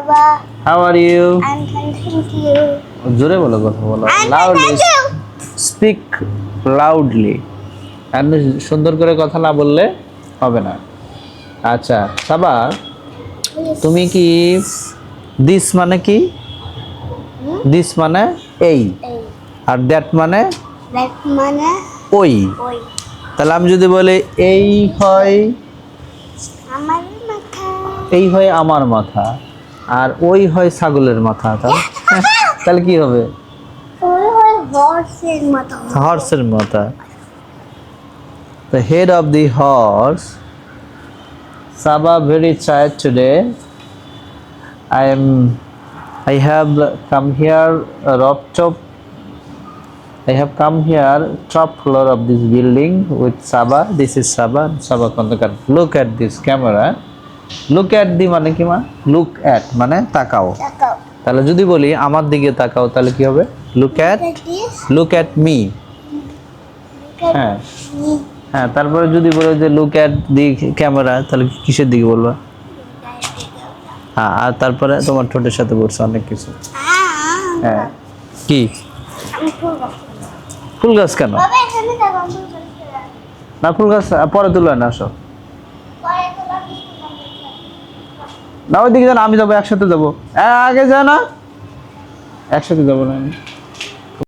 Baba. How are you? I'm fine, thank you. জোরে বলো, কথা বলো, I'm fine, loudly thank you. speak loudly. আপনি সুন্দর করে কথা না বললে হবে না। আচ্ছা সাবা, তুমি কি দিস মানে কি? দিস মানে এই, এই, আর দ্যাট মানে that মানে ওই। ওই। তাহলে আমি যদি বলি এই হয়, আমার মাথা। এই হয় আমার মাথা, আর ওই হয় ছাগলের মাথা, তাহলে কি হবে? ওই হয় হর্সের মতো। হর্সের মাথা। The head of the horse. Saba very tired today. I have come here rooftop. I have come here top floor of this building with Saba. This is Saba. Saba Kondakar. Look at this camera. Look at the মানে কি মা? Look at মানে তাকাও। তাকাও। তাহলে যদি বলি আমার দিকে তাকাও তাহলে কি হবে? Look at look at me. হ্যাঁ হ্যাঁ, তারপরে যদি বলো যে লুক অ্যাট দি ক্যামেরা তাহলে কিসের দিকে বলবা? হ্যাঁ, আর তারপরে তোমার ঠোঁটের সাথে বলছো অনেক কিছু। হ্যাঁ কি ফুল গাছ কেন? বাবা এখানে দেখো ফুল গাছ। না ফুল গাছ পরে তুলবে না, আসো পরে তো বাকি না, ওই দিকে যান, আমি যাবো একসাথে যাবো। আগে যা না, একসাথে যাবো না আমি।